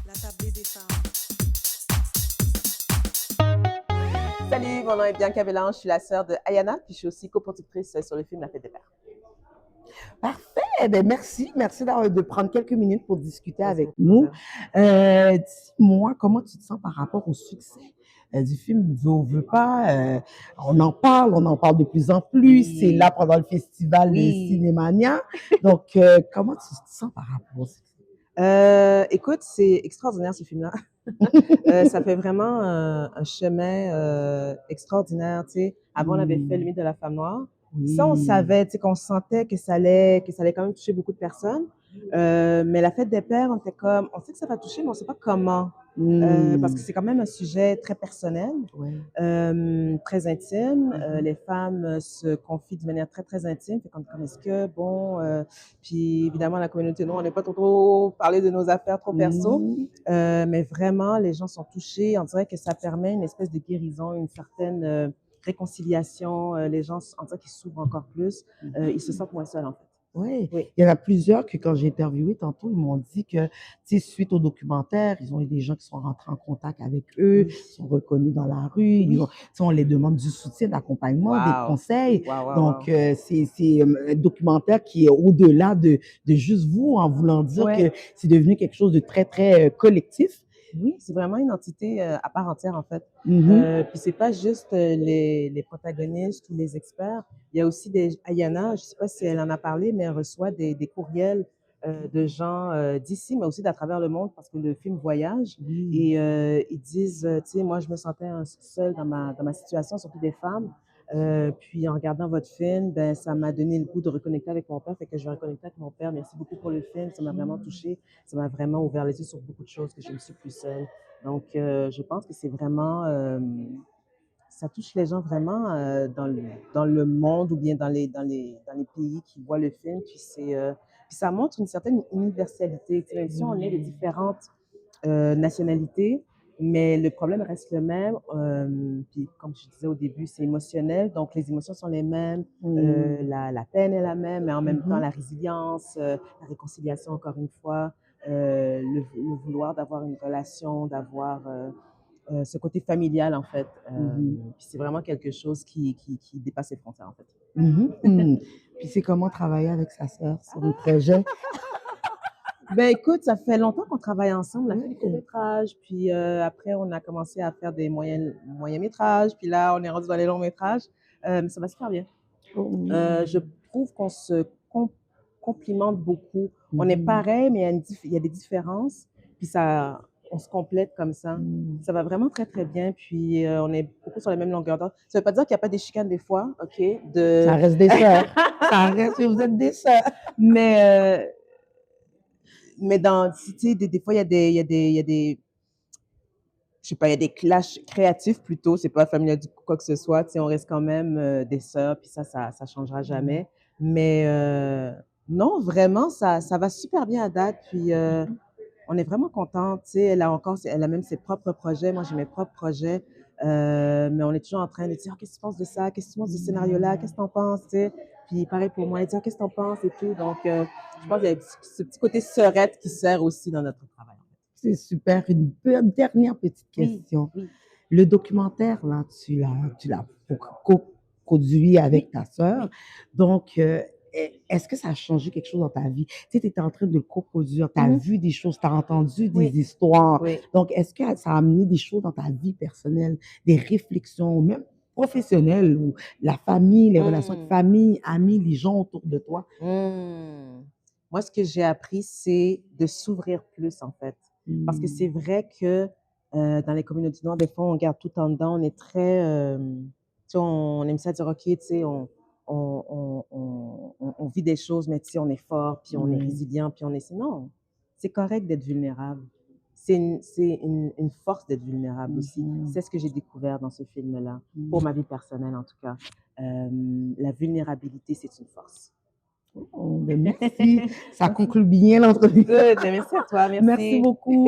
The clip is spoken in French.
La tablée des femmes. Salut, mon nom est Bianca Bélange, je suis la sœur de Ayana, puis je suis aussi coproductrice sur le film La Fête des Pères. Parfait. Ben merci. Merci de prendre quelques minutes pour discuter Ça, c'est avec mon nous. problème. Dis-moi, comment tu te sens par rapport au succès du film Veux ou veux pas? On en parle de plus en plus. C'est Oui, là pendant le festival de oui. Cinémania. Donc, comment tu te sens par rapport au succès? Écoute, c'est extraordinaire ce film-là. Ça fait vraiment un chemin extraordinaire. Tu sais, avant, on avait fait Le mythe de la femme noire. Ça, on Oui. savait, tu sais, qu'on sentait que ça allait quand même toucher beaucoup de personnes. Mais La Fête des Pères, on était comme, on sait que ça va toucher, mais on sait pas comment. Parce que c'est quand même un sujet très personnel, Ouais. très intime. Les femmes se confient de manière très, très intime. Fait comme est-ce que, bon, puis évidemment, la communauté noire, on n'est pas trop parler de nos affaires trop perso. Mais vraiment, les gens sont touchés. On dirait que ça permet une espèce de guérison, une certaine réconciliation. Les gens, on dirait qu'ils s'ouvrent encore plus. Ils se sentent moins seuls, en fait. Oui, Oui. il y en a plusieurs que quand j'ai interviewé tantôt, ils m'ont dit que, tu sais, suite au documentaire, ils ont eu des gens qui sont rentrés en contact avec eux, Oui. sont reconnus dans la rue, Oui. tu sais, on les demande du soutien, de l'accompagnement, des Wow. conseils. Wow, wow, Donc, wow. c'est un documentaire qui est au-delà de juste vous, en voulant dire Ouais. que c'est devenu quelque chose de très, très collectif. Oui, c'est vraiment une entité à part entière, en fait. Mhm. Puis c'est pas juste les protagonistes ou les experts. Il y a aussi Ayana, je sais pas si elle en a parlé, mais elle reçoit des courriels de gens d'ici, mais aussi d'à travers le monde, parce que le film voyage. Oui. Et ils disent, tu sais, moi, je me sentais seule dans ma situation, surtout des femmes. Puis en regardant votre film, ben, ça m'a donné le goût de reconnecter avec mon père, fait que je vais reconnecter avec mon père. Merci beaucoup pour le film, ça m'a vraiment touchée, ça m'a vraiment ouvert les yeux sur beaucoup de choses, que je me suis plus seule. Donc, je pense que c'est vraiment, ça touche les gens vraiment dans le monde ou bien dans les pays qui voient le film. Puis ça montre une certaine universalité. Tu sais, même si on est de différentes nationalités, mais le problème reste le même. Puis comme je disais au début, c'est émotionnel, donc les émotions sont les mêmes, la peine est la même, mais en même temps la résilience, la réconciliation encore une fois, le vouloir d'avoir une relation, d'avoir ce côté familial en fait. Puis c'est vraiment quelque chose qui dépasse les frontières en fait. Puis c'est comment travailler avec sa sœur sur le projet? Ben écoute, ça fait longtemps qu'on travaille ensemble. On a fait des courts-métrages, puis après on a commencé à faire des moyens-métrages, puis là on est rendu dans les longs-métrages. Mais ça va super bien. Je trouve qu'on se complimente beaucoup. On est pareil, mais il y a des différences, puis ça, on se complète comme ça. Ça va vraiment très très bien, puis on est beaucoup sur la même longueur d'onde. Ça veut pas dire qu'il n'y a pas des chicanes des fois, ok, Ça reste des sœurs. Ça reste, vous êtes des sœurs. mais dans, tu sais, des fois il y a des, je sais pas, il y a des clashs créatifs plutôt, c'est pas familial du quoi que ce soit, tu sais, on reste quand même des sœurs, puis ça changera jamais. Mais non, vraiment, ça va super bien à date, puis on est vraiment contente, tu sais, elle a même ses propres projets, moi j'ai mes propres projets, mais on est toujours en train de dire, ah, qu'est-ce que tu penses de ça, qu'est-ce que tu penses de ce scénario-là, qu'est-ce que tu en penses, tu sais, puis pareil pour moi, elle dit, ah, qu'est-ce que tu en penses et tout, donc je pense qu'il y a ce petit côté sœurette qui sert aussi dans notre travail. C'est super. Une dernière petite Oui, question. oui. Le documentaire, là, tu l'as co-produit avec ta sœur. Donc, est-ce que ça a changé quelque chose dans ta vie? Tu sais, tu étais en train de le coproduire, tu as vu des choses, tu as entendu des Oui. histoires. Oui. Donc, est-ce que ça a amené des choses dans ta vie personnelle, des réflexions, même professionnelles, ou la famille, les relations avec famille, amis, les gens autour de toi? Moi, ce que j'ai appris, c'est de s'ouvrir plus, en fait. Parce que c'est vrai que dans les communautés noires, des fois, on garde tout en dedans. On est très, tu sais, on aime ça dire, OK, tu sais, on vit des choses, mais tu sais, on est fort, puis on est résilient, puis on est... Non, c'est correct d'être vulnérable. C'est une force d'être vulnérable aussi. C'est ce que j'ai découvert dans ce film-là, pour ma vie personnelle en tout cas. La vulnérabilité, c'est une force. Oh, ben merci. Ça conclut bien l'entrevue. Good, merci à toi, merci. Merci beaucoup.